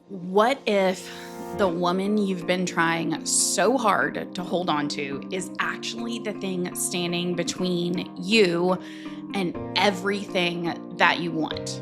What if the woman you've been trying so hard to hold on to is actually the thing standing between you and everything that you want?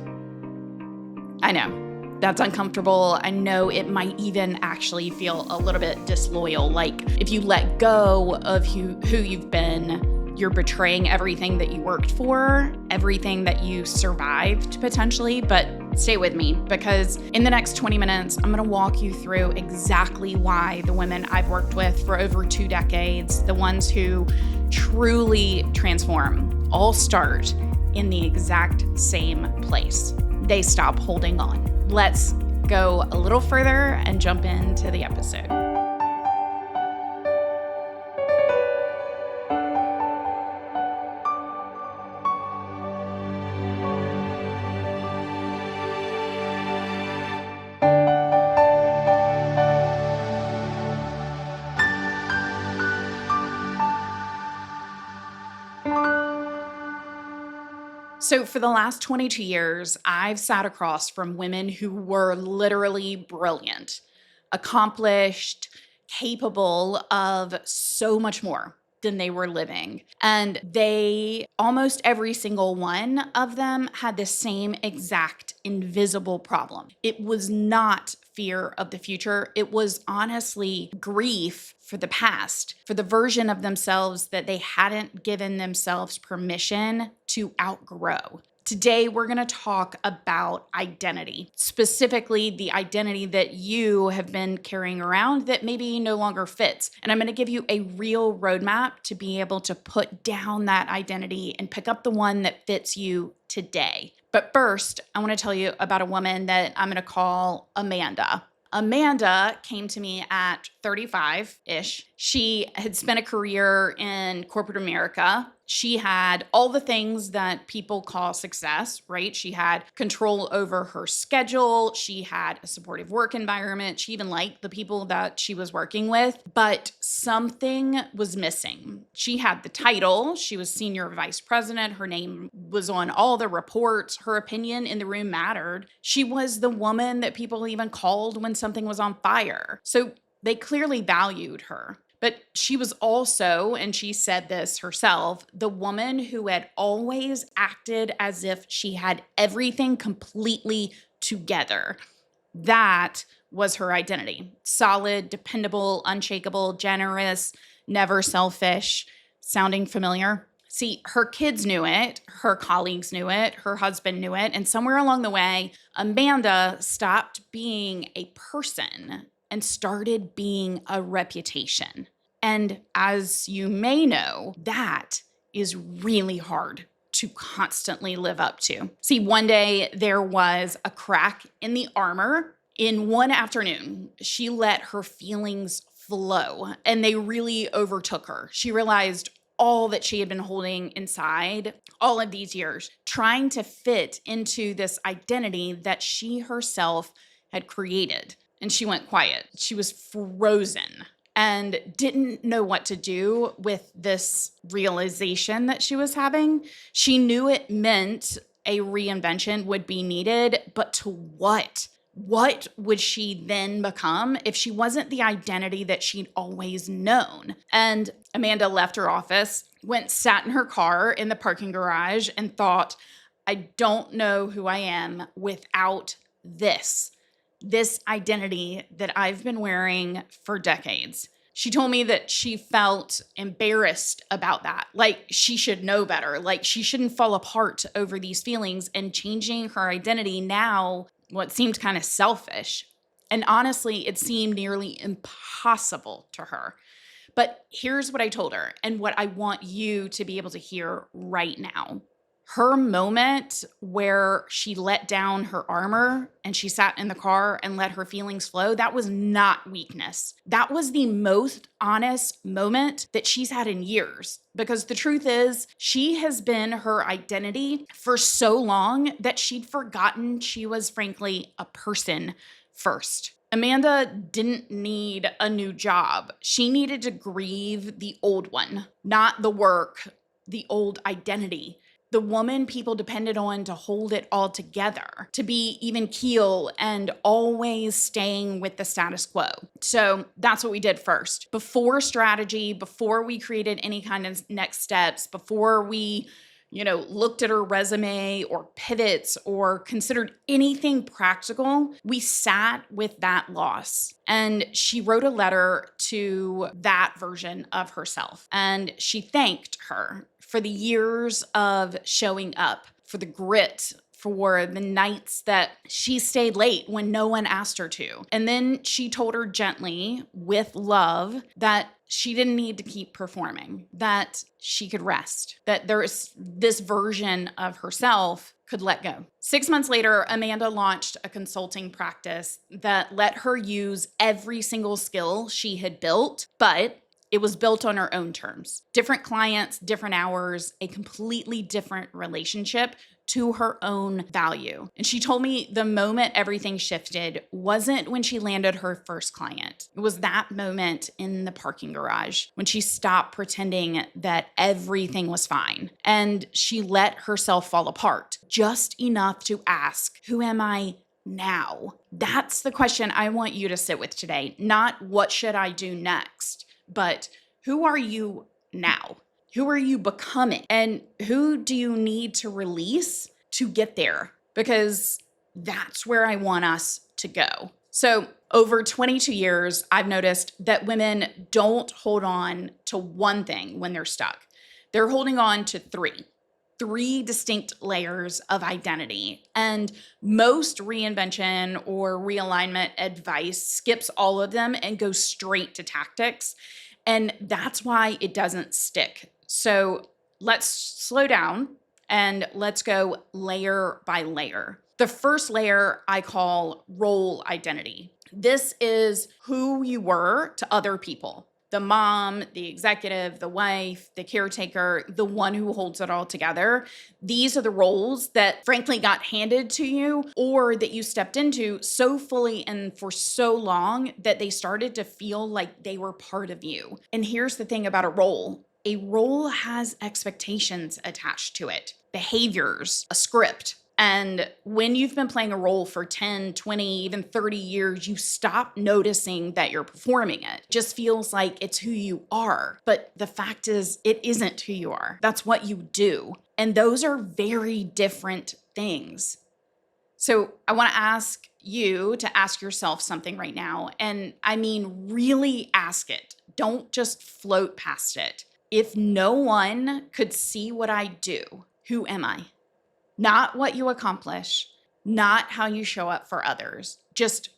I know that's uncomfortable. I know it might even actually feel a little bit disloyal. Like if you let go of who you've been, you're betraying everything that you worked for, everything that you survived potentially. But stay with me, because in the next 20 minutes, I'm going to walk you through exactly why the women I've worked with for over 2 decades, the ones who truly transform, all start in the exact same place. They stop holding on. Let's go a little further and jump into the episode. So for the last 22 years, I've sat across from women who were literally brilliant, accomplished, capable of so much more than they were living. And almost every single one of them had the same exact invisible problem. It was not fear of the future. It was honestly grief for the past, for the version of themselves that they hadn't given themselves permission to outgrow. Today, we're going to talk about identity, specifically the identity that you have been carrying around that maybe no longer fits. And I'm going to give you a real roadmap to be able to put down that identity and pick up the one that fits you today. But first, I want to tell you about a woman that I'm going to call Amanda. Amanda came to me at 35-ish. She had spent a career in corporate America. She had all the things that people call success, right? She had control over her schedule. She had a supportive work environment. She even liked the people that she was working with, but something was missing. She had the title. She was senior vice president. Her name was on all the reports. Her opinion in the room mattered. She was the woman that people even called when something was on fire. So they clearly valued her. But she was also, and she said this herself, the woman who had always acted as if she had everything completely together. That was her identity. Solid, dependable, unshakable, generous, never selfish. Sounding familiar? See, her kids knew it, her colleagues knew it, her husband knew it, and somewhere along the way, Amanda stopped being a person and started being a reputation. And as you may know, that is really hard to constantly live up to. See, one day there was a crack in the armor. In one afternoon, she let her feelings flow and they really overtook her. She realized all that she had been holding inside all of these years, trying to fit into this identity that she herself had created. And she went quiet. She was frozen and didn't know what to do with this realization that she was having. She knew it meant a reinvention would be needed, but to what? What would she then become if she wasn't the identity that she'd always known? And Amanda left her office, sat in her car in the parking garage, and thought, I don't know who I am without this identity that I've been wearing for decades. She told me that she felt embarrassed about that, like she should know better, like she shouldn't fall apart over these feelings, and changing her identity now, what seemed kind of selfish. And honestly, it seemed nearly impossible to her. But here's what I told her, and what I want you to be able to hear right now. Her moment where she let down her armor and she sat in the car and let her feelings flow, that was not weakness. That was the most honest moment that she's had in years. Because the truth is, she has been her identity for so long that she'd forgotten she was frankly a person first. Amanda didn't need a new job. She needed to grieve the old one, not the work, the old identity. the woman people depended on to hold it all together, to be even keel and always staying with the status quo. So that's what we did first. Before strategy, before we created any kind of next steps, before we looked at her resume or pivots or considered anything practical, we sat with that loss. And she wrote a letter to that version of herself. And she thanked her for the years of showing up, for the grit, for the nights that she stayed late when no one asked her to. And then she told her gently, with love, that she didn't need to keep performing, that she could rest, that this version of herself could let go. 6 months later, Amanda launched a consulting practice that let her use every single skill she had built, but it was built on her own terms. Different clients, different hours, a completely different relationship to her own value. And she told me the moment everything shifted wasn't when she landed her first client. It was that moment in the parking garage when she stopped pretending that everything was fine. And she let herself fall apart just enough to ask, who am I now? That's the question I want you to sit with today. Not what should I do next, but who are you now? Who are you becoming? And who do you need to release to get there? Because that's where I want us to go. So over 22 years, I've noticed that women don't hold on to one thing when they're stuck. They're holding on to three distinct layers of identity. And most reinvention or realignment advice skips all of them and goes straight to tactics. And that's why it doesn't stick. So let's slow down and let's go layer by layer. The first layer I call role identity. This is who you were to other people. The mom, the executive, the wife, the caretaker, the one who holds it all together. These are the roles that frankly got handed to you or that you stepped into so fully and for so long that they started to feel like they were part of you. And here's the thing about a role. A role has expectations attached to it, behaviors, a script. And when you've been playing a role for 10, 20, even 30 years, you stop noticing that you're performing it. It just feels like it's who you are. But the fact is, it isn't who you are. That's what you do. And those are very different things. So I want to ask you to ask yourself something right now. And I mean, really ask it. Don't just float past it. If no one could see what I do, who am I? Not what you accomplish, not how you show up for others. Just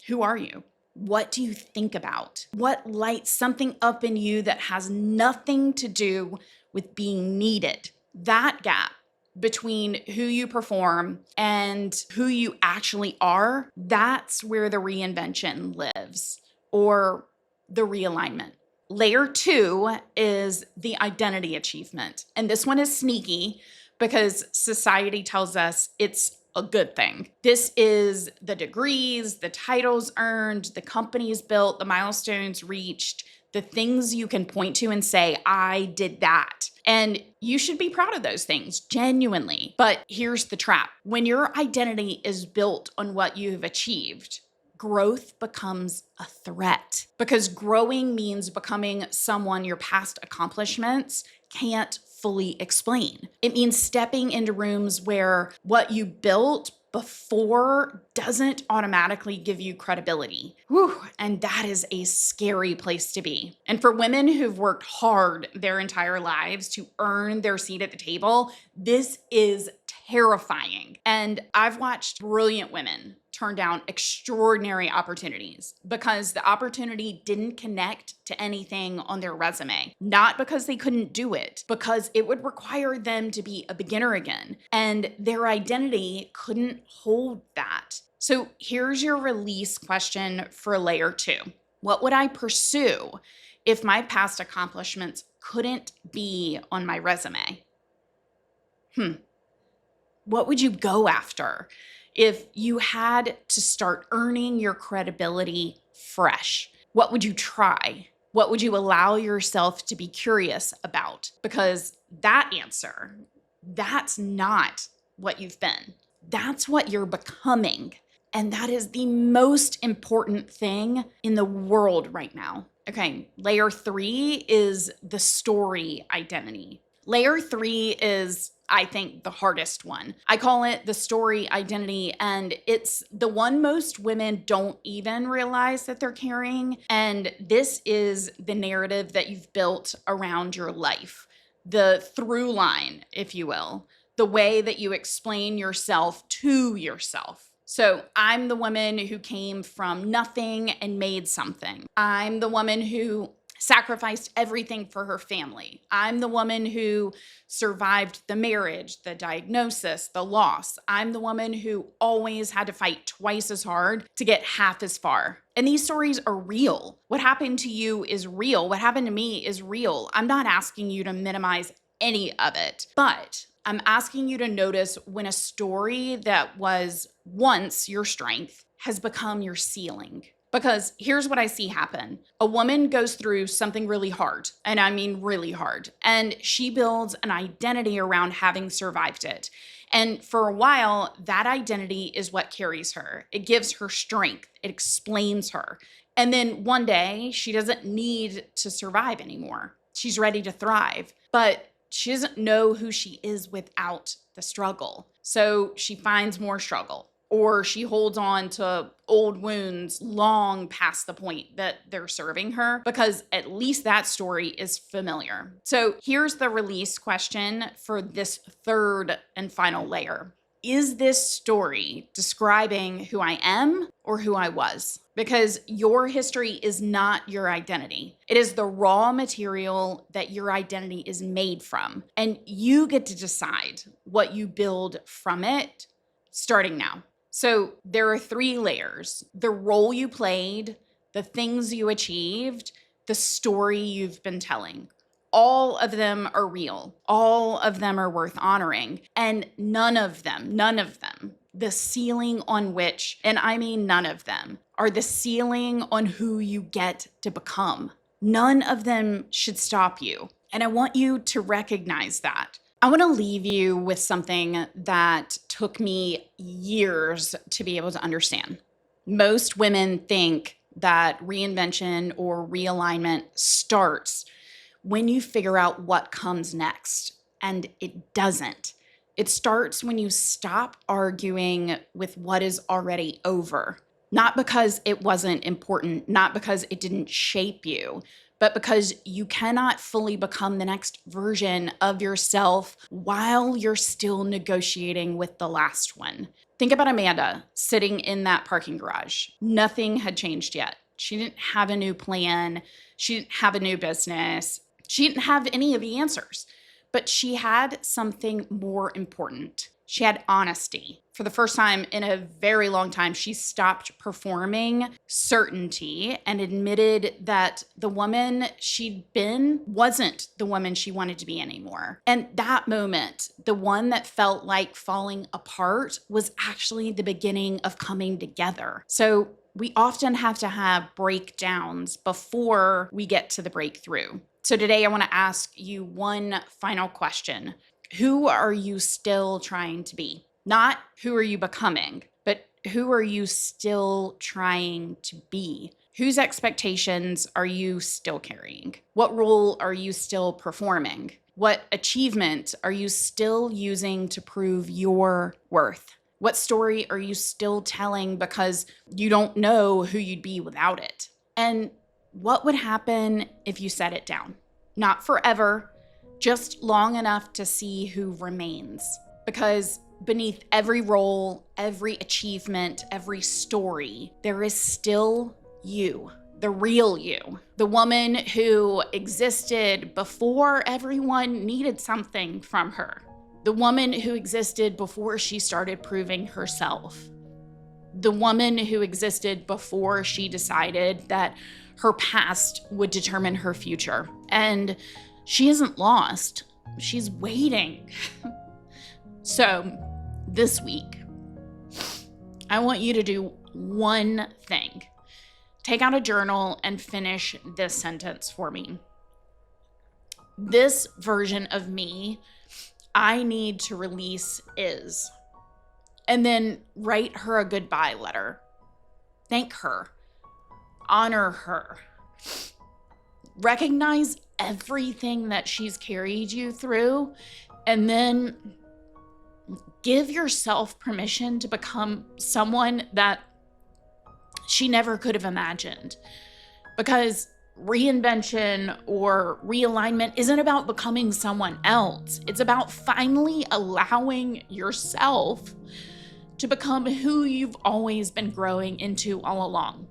who are you? What do you think about? What lights something up in you that has nothing to do with being needed? That gap between who you perform and who you actually are, that's where the reinvention lives, or the realignment. Layer 2 is the identity achievement. And this one is sneaky because society tells us it's a good thing. This is the degrees, the titles earned, the companies built, the milestones reached, the things you can point to and say, I did that. And you should be proud of those things, genuinely. But here's the trap. When your identity is built on what you've achieved, growth becomes a threat, because growing means becoming someone your past accomplishments can't fully explain. It means stepping into rooms where what you built before doesn't automatically give you credibility. Whew, and that is a scary place to be. And for women who've worked hard their entire lives to earn their seat at the table, this is terrifying. And I've watched brilliant women turn down extraordinary opportunities because the opportunity didn't connect to anything on their resume. Not because they couldn't do it, because it would require them to be a beginner again. And their identity couldn't hold that. So here's your release question for layer 2. What would I pursue if my past accomplishments couldn't be on my resume? What would you go after if you had to start earning your credibility fresh? What would you try? What would you allow yourself to be curious about? Because that answer, That's not what you've been. That's what you're becoming. And that is the most important thing in the world right now. Okay, layer 3 is the story identity. Layer 3 is, I think, the hardest one. I call it the story identity, and it's the one most women don't even realize that they're carrying. And this is the narrative that you've built around your life, the through line, if you will, the way that you explain yourself to yourself. So I'm the woman who came from nothing and made something. I'm the woman who sacrificed everything for her family. I'm the woman who survived the marriage, the diagnosis, the loss. I'm the woman who always had to fight twice as hard to get half as far. And these stories are real. What happened to you is real. What happened to me is real. I'm not asking you to minimize any of it, but I'm asking you to notice when a story that was once your strength has become your ceiling. Because here's what I see happen. A woman goes through something really hard, and I mean really hard, and she builds an identity around having survived it. And for a while, that identity is what carries her. It gives her strength. It explains her. And then one day, she doesn't need to survive anymore. She's ready to thrive. But she doesn't know who she is without the struggle. So she finds more struggle, or she holds on to old wounds long past the point that they're serving her, because at least that story is familiar. So here's the release question for this third and final layer. Is this story describing who I am or who I was? Because your history is not your identity. It is the raw material that your identity is made from. And you get to decide what you build from it starting now. So there are 3 layers: the role you played, the things you achieved, the story you've been telling. All of them are real. All of them are worth honoring. And none of them, the ceiling on which, and I mean none of them, are the ceiling on who you get to become. None of them should stop you. And I want you to recognize that. I want to leave you with something that took me years to be able to understand. Most women think that reinvention or realignment starts when you figure out what comes next, and it doesn't. It starts when you stop arguing with what is already over, not because it wasn't important, not because it didn't shape you, but because you cannot fully become the next version of yourself while you're still negotiating with the last one. Think about Amanda sitting in that parking garage. Nothing had changed yet. She didn't have a new plan. She didn't have a new business. She didn't have any of the answers, but she had something more important. She had honesty. For the first time in a very long time, she stopped performing certainty and admitted that the woman she'd been wasn't the woman she wanted to be anymore. And that moment, the one that felt like falling apart, was actually the beginning of coming together. So we often have to have breakdowns before we get to the breakthrough. So today I want to ask you one final question. Who are you still trying to be? Not who are you becoming, but who are you still trying to be? Whose expectations are you still carrying? What role are you still performing? What achievement are you still using to prove your worth? What story are you still telling because you don't know who you'd be without it? And what would happen if you set it down? Not forever, just long enough to see who remains. Because beneath every role, every achievement, every story, there is still you, the real you, the woman who existed before everyone needed something from her, the woman who existed before she started proving herself, the woman who existed before she decided that her past would determine her future. And she isn't lost. She's waiting. So this week, I want you to do one thing. Take out a journal and finish this sentence for me. This version of me I need to release is. And then write her a goodbye letter. Thank her. Honor her. Recognize everything that she's carried you through, and then give yourself permission to become someone that she never could have imagined. Because reinvention or realignment isn't about becoming someone else. It's about finally allowing yourself to become who you've always been growing into all along.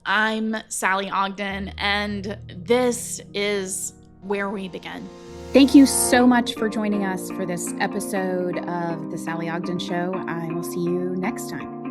I'm Sallie Ogden, and this is where we begin. Thank you so much for joining us for this episode of The Sallie Ogden Show. I will see you next time.